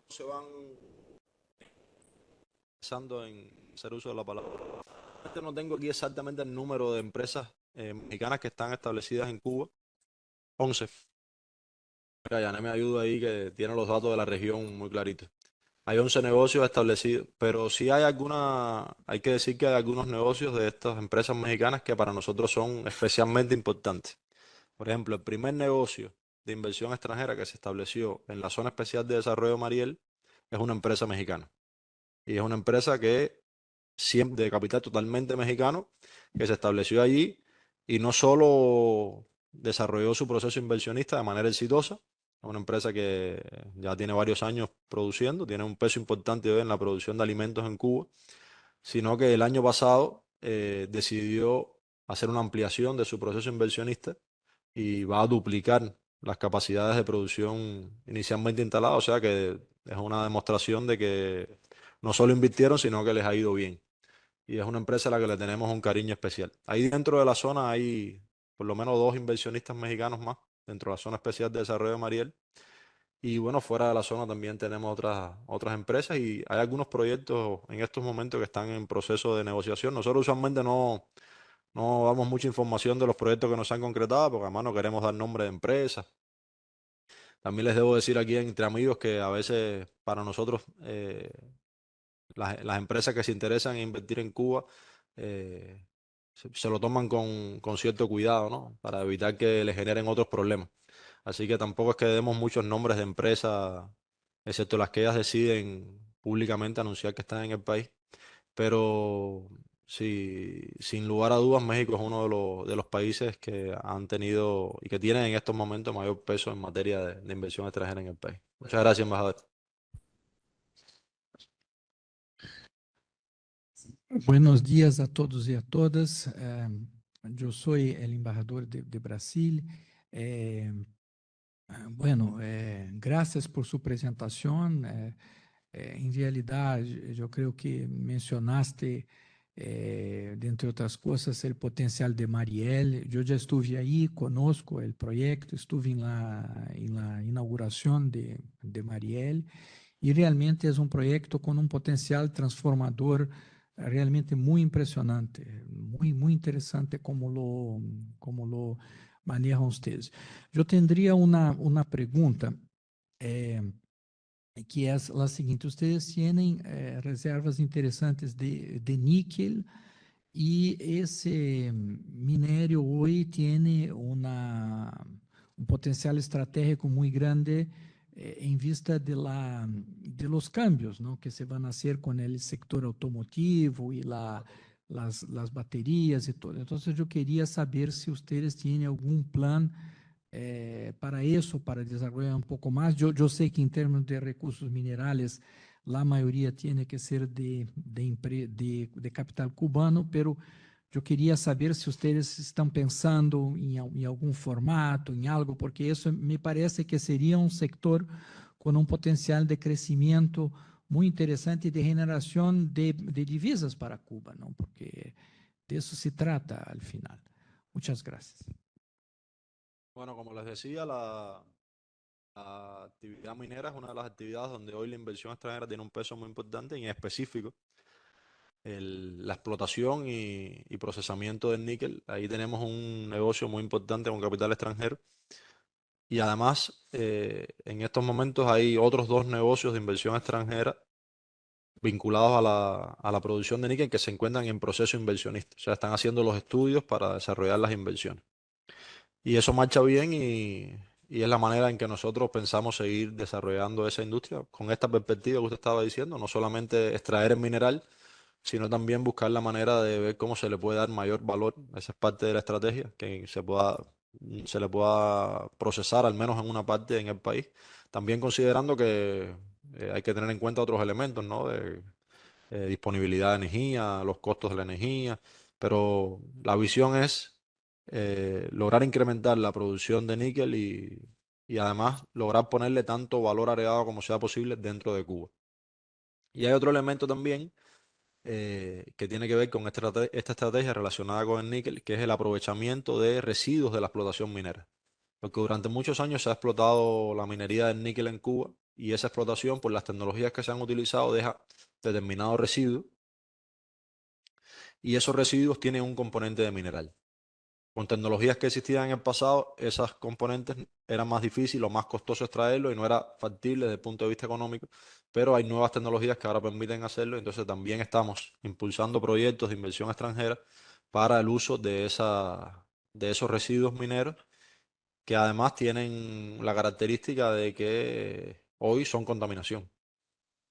Se van pensando en hacer uso de la palabra. No tengo aquí exactamente el número de empresas mexicanas que están establecidas en Cuba. 11. Mira, Yané me ayuda ahí que tiene los datos de la región muy claritos. Hay 11 negocios establecidos, pero sí hay que decir que hay algunos negocios de estas empresas mexicanas que para nosotros son especialmente importantes. Por ejemplo, el primer negocio de inversión extranjera que se estableció en la Zona Especial de Desarrollo Mariel es una empresa mexicana. Y es una empresa que siempre de capital totalmente mexicano, que se estableció allí y no solo desarrolló su proceso inversionista de manera exitosa, es una empresa que ya tiene varios años produciendo, tiene un peso importante hoy en la producción de alimentos en Cuba, sino que el año pasado decidió hacer una ampliación de su proceso inversionista y va a duplicar las capacidades de producción inicialmente instaladas, o sea que es una demostración de que no solo invirtieron, sino que les ha ido bien. Y es una empresa a la que le tenemos un cariño especial. Ahí dentro de la zona hay por lo menos 2 inversionistas mexicanos más, dentro de la zona especial de desarrollo de Mariel. Y bueno, fuera de la zona también tenemos otras empresas y hay algunos proyectos en estos momentos que están en proceso de negociación. Nosotros usualmente no damos mucha información de los proyectos que nos han concretado porque además no queremos dar nombre de empresas. También les debo decir aquí entre amigos que a veces para nosotros las empresas que se interesan en invertir en Cuba se lo toman con cierto cuidado, ¿no? Para evitar que le generen otros problemas. Así que tampoco es que demos muchos nombres de empresas, excepto las que ellas deciden públicamente anunciar que están en el país. Pero sí, sin lugar a dudas, México es uno de los países que han tenido y que tienen en estos momentos mayor peso en materia de inversión extranjera en el país. Muchas gracias, embajador. Buenos días a todos y a todas. Yo soy el embajador de Brasil. Bueno, gracias por su presentación. Em realidade, eu creio que mencionaste, dentre outras coisas, o potencial de Marielle. Eu já estive aí, conosco o projeto, estive na inauguração de Marielle, e realmente é um projeto com um potencial transformador realmente muito impressionante, muito interessante como lo manejam vocês. Eu teria uma pergunta, que é a seguinte: vocês têm reservas interessantes de níquel, e esse minério hoje tem um potencial estratégico muito grande em vista de los cambios, ¿no?, que se van a hacer con el sector automotivo y las baterías y todo. Entonces, yo quería saber si ustedes tienen algún plan para eso, para desarrollar un poco más. Yo sé que en términos de recursos minerales, la mayoría tiene que ser de capital cubano, pero yo quería saber si ustedes están pensando en algún formato, en algo, porque eso me parece que sería un sector con un potencial de crecimiento muy interesante y de generación de divisas para Cuba, ¿no? Porque de eso se trata al final. Muchas gracias. Bueno, como les decía, la actividad minera es una de las actividades donde hoy la inversión extranjera tiene un peso muy importante, y en específico la explotación y procesamiento del níquel. Ahí tenemos un negocio muy importante con capital extranjero, y además en estos momentos hay otros dos negocios de inversión extranjera vinculados a la producción de níquel que se encuentran en proceso inversionista. O sea, están haciendo los estudios para desarrollar las inversiones. Y eso marcha bien, y es la manera en que nosotros pensamos seguir desarrollando esa industria con esta perspectiva que usted estaba diciendo: no solamente extraer el mineral, sino también buscar la manera de ver cómo se le puede dar mayor valor. Esa es parte de la estrategia, que se le pueda procesar al menos en una parte en el país. También considerando que hay que tener en cuenta otros elementos, ¿no? De disponibilidad de energía, los costos de la energía, pero la visión es lograr incrementar la producción de níquel y además lograr ponerle tanto valor agregado como sea posible dentro de Cuba. Y hay otro elemento también que tiene que ver con esta estrategia relacionada con el níquel, que es el aprovechamiento de residuos de la explotación minera. Porque durante muchos años se ha explotado la minería del níquel en Cuba, y esa explotación, por las tecnologías que se han utilizado, deja determinados residuos, y esos residuos tienen un componente de mineral. Con tecnologías que existían en el pasado, esas componentes eran más difíciles o más costoso extraerlo, y no era factible desde el punto de vista económico, pero hay nuevas tecnologías que ahora permiten hacerlo. Entonces también estamos impulsando proyectos de inversión extranjera para el uso de esos residuos mineros, que además tienen la característica de que hoy son contaminación,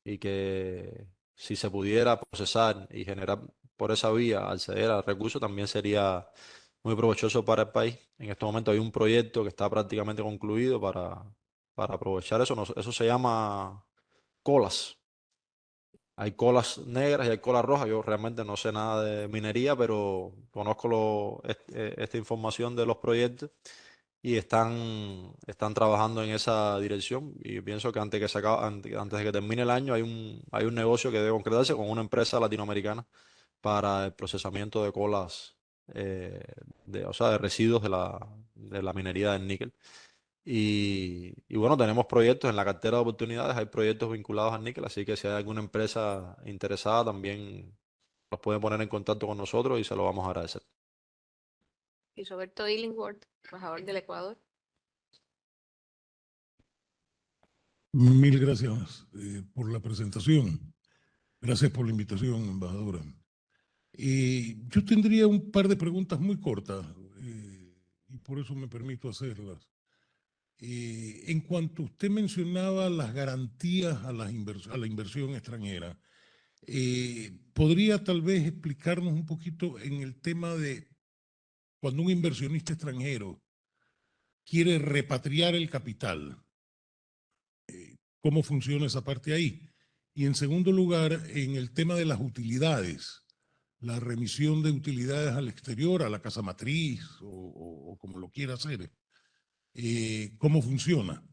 y que si se pudiera procesar y generar por esa vía, acceder al recurso, también sería muy provechoso para el país. En este momento hay un proyecto que está prácticamente concluido para aprovechar eso. Eso se llama colas. Hay colas negras y hay colas rojas. Yo realmente no sé nada de minería, pero conozco esta información de los proyectos, y están trabajando en esa dirección. Y pienso que antes de que termine el año hay un negocio que debe concretarse con una empresa latinoamericana para el procesamiento de colas, o sea, de residuos de la minería del níquel. Y bueno, tenemos proyectos en la cartera de oportunidades, hay proyectos vinculados al níquel, así que si hay alguna empresa interesada, también nos pueden poner en contacto con nosotros y se lo vamos a agradecer. Y Roberto Illingworth, embajador del Ecuador. Mil gracias por la presentación. Gracias por la invitación, embajadora. Yo tendría un par de preguntas muy cortas, y por eso me permito hacerlas. En cuanto usted mencionaba las garantías a la inversión extranjera, ¿podría tal vez explicarnos un poquito en el tema de cuando un inversionista extranjero quiere repatriar el capital? ¿Cómo funciona esa parte ahí? Y en segundo lugar, en el tema de las utilidades, la remisión de utilidades al exterior, a la casa matriz o como lo quiera hacer, ¿cómo funciona?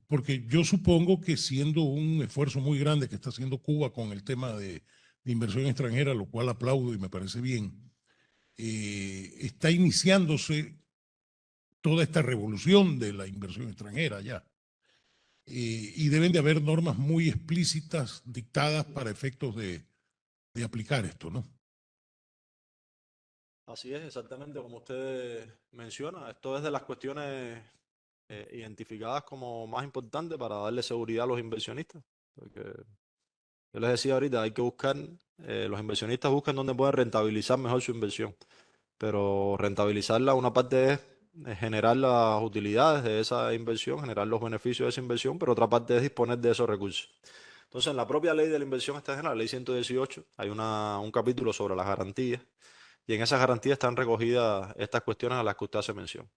Porque yo supongo que siendo un esfuerzo muy grande que está haciendo Cuba con el tema de inversión extranjera, lo cual aplaudo y me parece bien, está iniciándose toda esta revolución de la inversión extranjera ya. Y deben de haber normas muy explícitas dictadas para efectos de aplicar esto, ¿no? Así es, exactamente como usted menciona. Esto es de las cuestiones identificadas como más importantes para darle seguridad a los inversionistas. Porque yo les decía ahorita, hay que buscar, los inversionistas buscan donde pueden rentabilizar mejor su inversión. Pero rentabilizarla, una parte es generar las utilidades de esa inversión, generar los beneficios de esa inversión, pero otra parte es disponer de esos recursos. Entonces, en la propia ley de la inversión extranjera, la ley 118, hay un capítulo sobre las garantías, y en esas garantías están recogidas estas cuestiones a las que usted hace mención.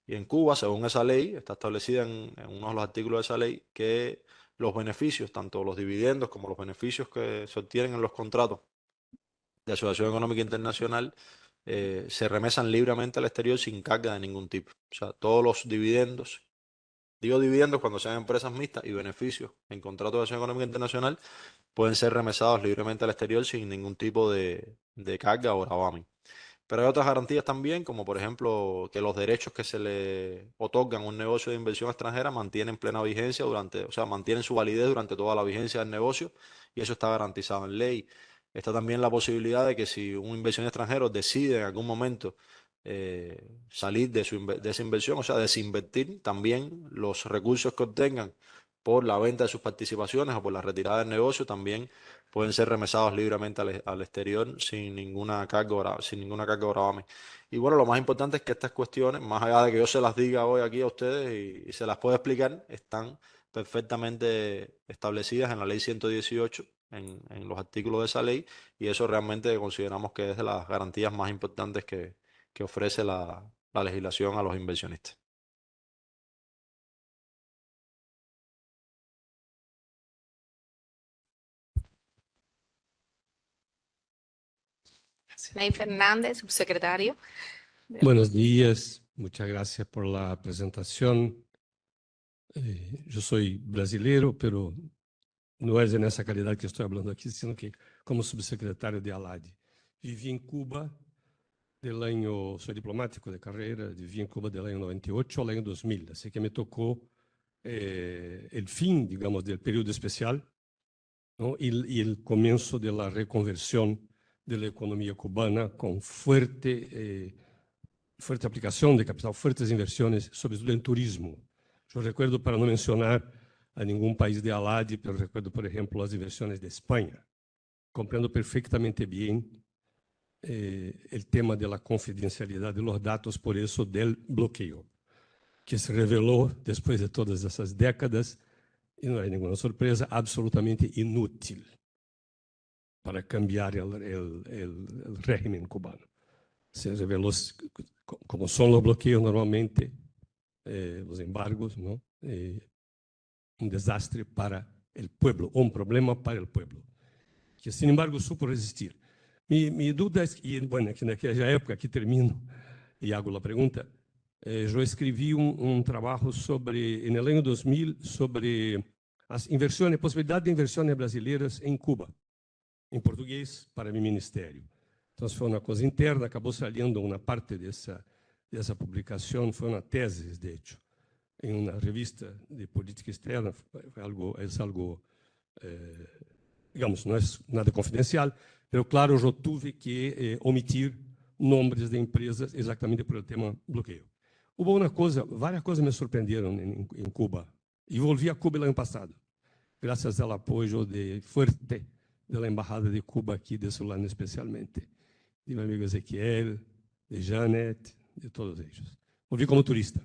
Y en Cuba, según esa ley, está establecida en uno de los artículos de esa ley que los beneficios, tanto los dividendos como los beneficios que se obtienen en los contratos de Asociación Económica Internacional, se remesan libremente al exterior sin carga de ningún tipo. O sea, todos los dividendos, digo dividendos cuando sean empresas mixtas, y beneficios en contratos de Asociación Económica Internacional pueden ser remesados libremente al exterior sin ningún tipo de carga o gravamen. Pero hay otras garantías también, como por ejemplo que los derechos que se le otorgan a un negocio de inversión extranjera mantienen plena vigencia o sea, mantienen su validez durante toda la vigencia del negocio, y eso está garantizado en ley. Está también la posibilidad de que si un inversor extranjero decide en algún momento salir de esa inversión, o sea, desinvertir, también los recursos que obtengan por la venta de sus participaciones o por la retirada del negocio también pueden ser remesados libremente al exterior sin ninguna carga, sin ninguna carga o gravamen. Y bueno, lo más importante es que estas cuestiones, más allá de que yo se las diga hoy aquí a ustedes y se las pueda explicar, están perfectamente establecidas en la ley 118, en los artículos de esa ley, y eso realmente consideramos que es de las garantías más importantes que ofrece la legislación a los inversionistas. Ney Fernández, subsecretario. Buenos días, muchas gracias por la presentación. Yo soy brasileiro, pero no es en esa calidad que estoy hablando aquí, sino que como subsecretario de ALAD. Viví en Cuba del año, soy diplomático de carrera, viví en Cuba del año 98 al año 2000, así que me tocó el fin, digamos, del periodo especial, ¿no? y el comienzo de la reconversión de la economía cubana con fuerte aplicación de capital, fuertes inversiones, sobre todo en turismo. Yo recuerdo, para no mencionar a ningún país de ALAD, pero recuerdo, por ejemplo, las inversiones de España. Comprendo perfectamente bien el tema de la confidencialidad de los datos, por eso del bloqueo, que se reveló después de todas esas décadas, y no hay ninguna sorpresa, absolutamente inútil para cambiar el régimen cubano. Se reveló, como son los bloqueos normalmente, los embargos, ¿no? Un desastre para el pueblo, o un problema para el pueblo, que sin embargo supo resistir. Mi duda es, y bueno, que naquela época, aqui termino e hago a pergunta, eu escrevi trabalho sobre, no ano 2000, sobre as inversões, possibilidade de inversões brasileiras em Cuba, em português, para meu ministério. Então, foi uma coisa interna, acabou saliendo uma parte dessa publicação, foi uma tese, de hecho, em uma revista de política externa, é algo digamos, não é nada confidencial, mas, claro, eu tive que omitir nomes de empresas exatamente por o tema bloqueio. Houve várias coisas me surpreenderam em Cuba, e volvi a Cuba no ano passado, graças ao apoio forte da Embajada de Cuba aqui de Solano, especialmente, de meu amigo Ezequiel, de Janet, de todos eles. Volvi como turista.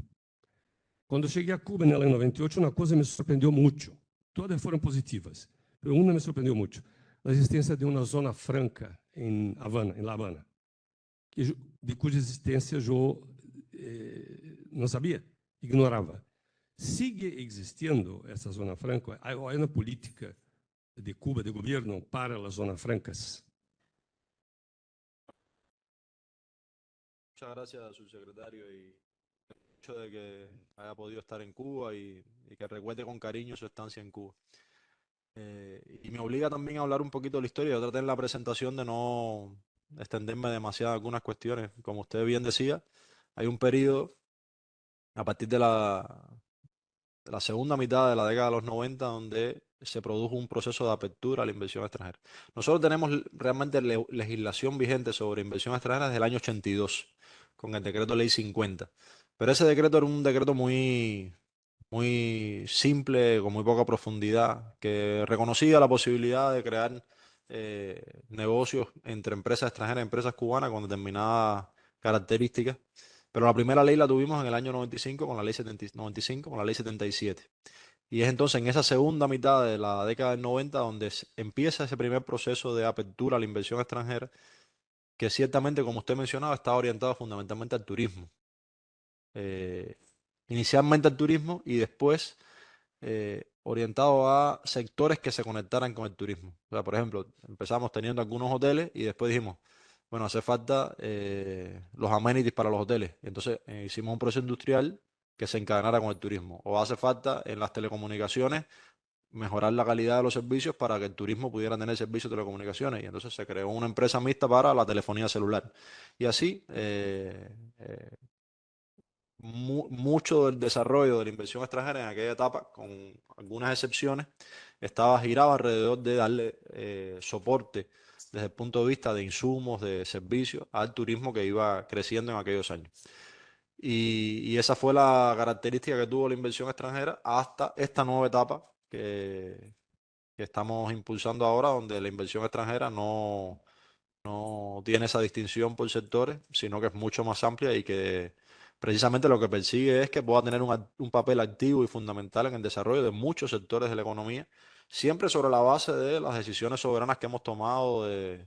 Quando cheguei a Cuba, no ano 98, uma coisa me surpreendeu muito. Todas foram positivas, mas uma me surpreendeu muito: a existência de uma zona franca em La Habana, de cuja existência eu não sabia, ignorava. Sigue existindo essa zona franca? Há uma política de Cuba, de governo, para as zonas francas? Muchas gracias, subsecretario, y hecho de que haya podido estar en Cuba y que recuerde con cariño su estancia en Cuba. Y me obliga también a hablar un poquito de la historia. Yo traté en la presentación de no extenderme demasiado en algunas cuestiones. Como usted bien decía, hay un periodo a partir de la segunda mitad de la década de los 90 donde se produjo un proceso de apertura a la inversión extranjera. Nosotros tenemos realmente legislación vigente sobre inversión extranjera desde el año 82, con el decreto ley 50. Pero ese decreto era un decreto muy simple, con muy poca profundidad, que reconocía la posibilidad de crear negocios entre empresas extranjeras y empresas cubanas con determinadas características. Pero la primera ley la tuvimos en el año 95 con la ley 95, con la ley 77. Y es entonces en esa segunda mitad de la década del 90 donde empieza ese primer proceso de apertura a la inversión extranjera, que ciertamente, como usted mencionaba, está orientado fundamentalmente al turismo. Inicialmente al turismo y después orientado a sectores que se conectaran con el turismo. O sea, por ejemplo, empezamos teniendo algunos hoteles y después dijimos, bueno, hace falta los amenities para los hoteles. Entonces hicimos un proceso industrial que se encadenara con el turismo. O hace falta en las telecomunicaciones mejorar la calidad de los servicios para que el turismo pudiera tener servicios de telecomunicaciones. Y entonces se creó una empresa mixta para la telefonía celular. Y así mucho del desarrollo de la inversión extranjera en aquella etapa, con algunas excepciones, estaba girado alrededor de darle soporte desde el punto de vista de insumos, de servicios, al turismo que iba creciendo en aquellos años. Y esa fue la característica que tuvo la inversión extranjera hasta esta nueva etapa que estamos impulsando ahora, donde la inversión extranjera no tiene esa distinción por sectores, sino que es mucho más amplia y que precisamente lo que persigue es que pueda tener un papel activo y fundamental en el desarrollo de muchos sectores de la economía, siempre sobre la base de las decisiones soberanas que hemos tomado de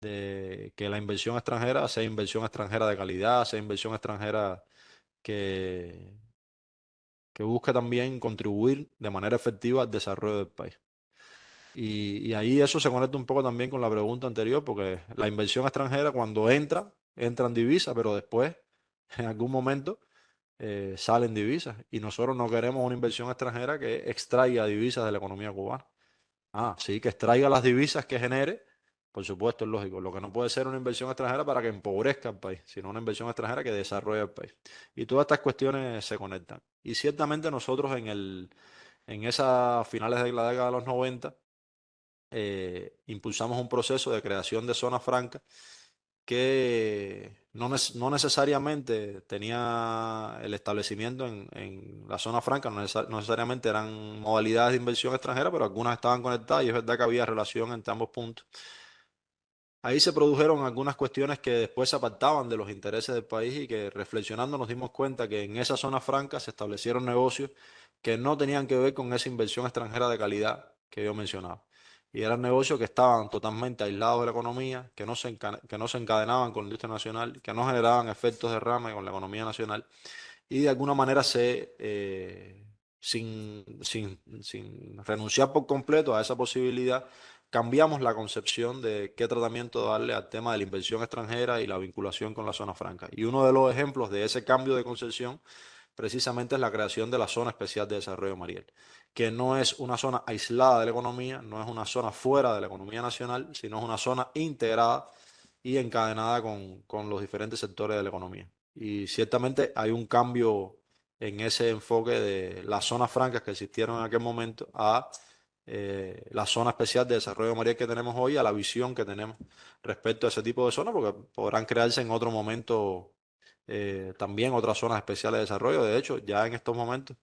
que la inversión extranjera sea inversión extranjera de calidad, sea inversión extranjera que, que busque también contribuir de manera efectiva al desarrollo del país. Y ahí eso se conecta un poco también con la pregunta anterior, porque la inversión extranjera cuando entra en divisas, pero después, en algún momento, salen divisas. Y nosotros no queremos una inversión extranjera que extraiga divisas de la economía cubana. Ah, sí, que extraiga las divisas que genere, por supuesto, es lógico. Lo que no puede ser una inversión extranjera para que empobrezca al país, sino una inversión extranjera que desarrolle el país. Y todas estas cuestiones se conectan. Y ciertamente nosotros en esas finales de la década de los 90, impulsamos un proceso de creación de zonas francas que no necesariamente tenía el establecimiento en la zona franca, no necesariamente eran modalidades de inversión extranjera, pero algunas estaban conectadas y es verdad que había relación entre ambos puntos. Ahí se produjeron algunas cuestiones que después se apartaban de los intereses del país y que reflexionando nos dimos cuenta que en esa zona franca se establecieron negocios que no tenían que ver con esa inversión extranjera de calidad que yo mencionaba. Y eran negocios que estaban totalmente aislados de la economía, que que no se encadenaban con la industria nacional, que no generaban efectos de derrame con la economía nacional y de alguna manera sin renunciar por completo a esa posibilidad, cambiamos la concepción de qué tratamiento darle al tema de la inversión extranjera y la vinculación con la zona franca. Y uno de los ejemplos de ese cambio de concepción precisamente es la creación de la Zona Especial de Desarrollo Mariel, que no es una zona aislada de la economía, no es una zona fuera de la economía nacional, sino es una zona integrada y encadenada con los diferentes sectores de la economía. Y ciertamente hay un cambio en ese enfoque de las zonas francas que existieron en aquel momento a la zona especial de desarrollo Mariel que tenemos hoy, a la visión que tenemos respecto a ese tipo de zonas, porque podrán crearse en otro momento también otras zonas especiales de desarrollo. De hecho, ya en estos momentos,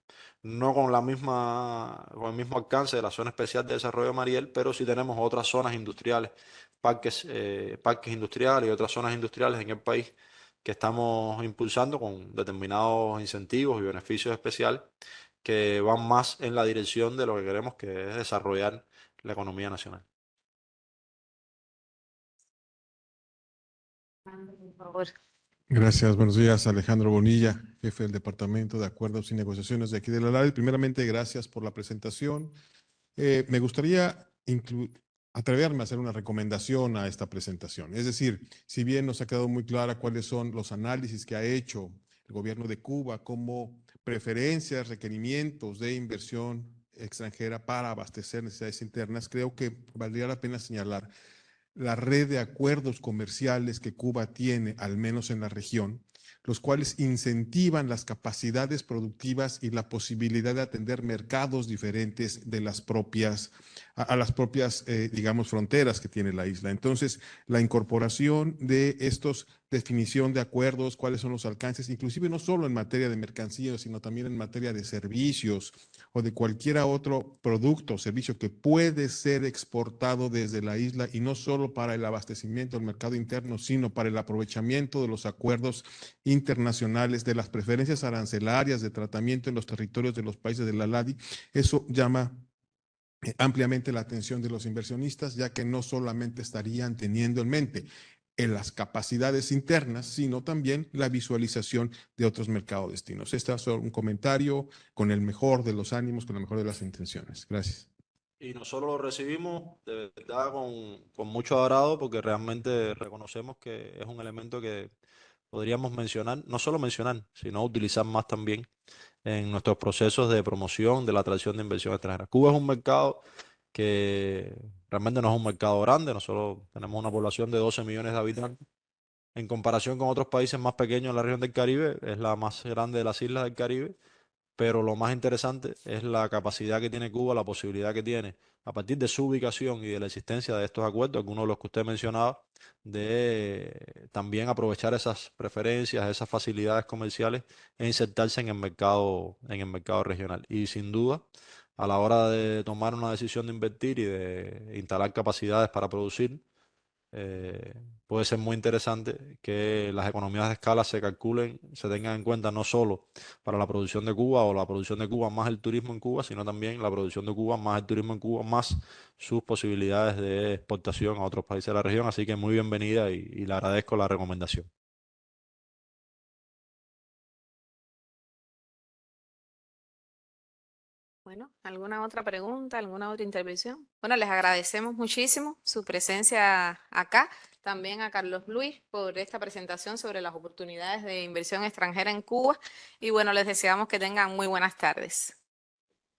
no con con el mismo alcance de la zona especial de desarrollo Mariel, pero sí tenemos otras zonas industriales, parques industriales y otras zonas industriales en el país que estamos impulsando con determinados incentivos y beneficios especiales que van más en la dirección de lo que queremos, que es desarrollar la economía nacional. Por favor. Gracias, buenos días. Alejandro Bonilla, jefe del Departamento de Acuerdos y Negociaciones de aquí de la LADE. Primeramente, gracias por la presentación. Me gustaría atreverme a hacer una recomendación a esta presentación. Es decir, si bien nos ha quedado muy clara cuáles son los análisis que ha hecho el gobierno de Cuba como preferencias, requerimientos de inversión extranjera para abastecer necesidades internas, creo que valdría la pena señalar la red de acuerdos comerciales que Cuba tiene, al menos en la región, los cuales incentivan las capacidades productivas y la posibilidad de atender mercados diferentes de las propias, a las propias, digamos, fronteras que tiene la isla. Entonces, la incorporación de estos definición de acuerdos, cuáles son los alcances, inclusive no solo en materia de mercancías, sino también en materia de servicios o de cualquier otro producto o servicio que puede ser exportado desde la isla y no solo para el abastecimiento del mercado interno, sino para el aprovechamiento de los acuerdos internacionales, de las preferencias arancelarias de tratamiento en los territorios de los países de la LADI. Eso llama ampliamente la atención de los inversionistas, ya que no solamente estarían teniendo en mente en las capacidades internas, sino también la visualización de otros mercados destinos. Este es un comentario con el mejor de los ánimos, con la mejor de las intenciones. Gracias. Y nosotros lo recibimos de verdad con mucho agrado porque realmente reconocemos que es un elemento que podríamos mencionar, no solo mencionar, sino utilizar más también en nuestros procesos de promoción de la atracción de inversión extranjera. Cuba es un mercado que realmente no es un mercado grande, nosotros tenemos una población de 12 millones de habitantes. En comparación con otros países más pequeños en la región del Caribe, es la más grande de las islas del Caribe, pero lo más interesante es la capacidad que tiene Cuba, la posibilidad que tiene, a partir de su ubicación y de la existencia de estos acuerdos, algunos de los que usted mencionaba, de también aprovechar esas preferencias, esas facilidades comerciales e insertarse en el mercado regional. Y sin duda, a la hora de tomar una decisión de invertir y de instalar capacidades para producir, eh, puede ser muy interesante que las economías de escala se calculen, se tengan en cuenta no solo para la producción de Cuba o la producción de Cuba más el turismo en Cuba, sino también la producción de Cuba más el turismo en Cuba más sus posibilidades de exportación a otros países de la región. Así que muy bienvenida y le agradezco la recomendación. Bueno, ¿alguna otra pregunta, alguna otra intervención? Bueno, les agradecemos muchísimo su presencia acá. También a Carlos Luis por esta presentación sobre las oportunidades de inversión extranjera en Cuba. Y bueno, les deseamos que tengan muy buenas tardes.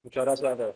Muchas gracias.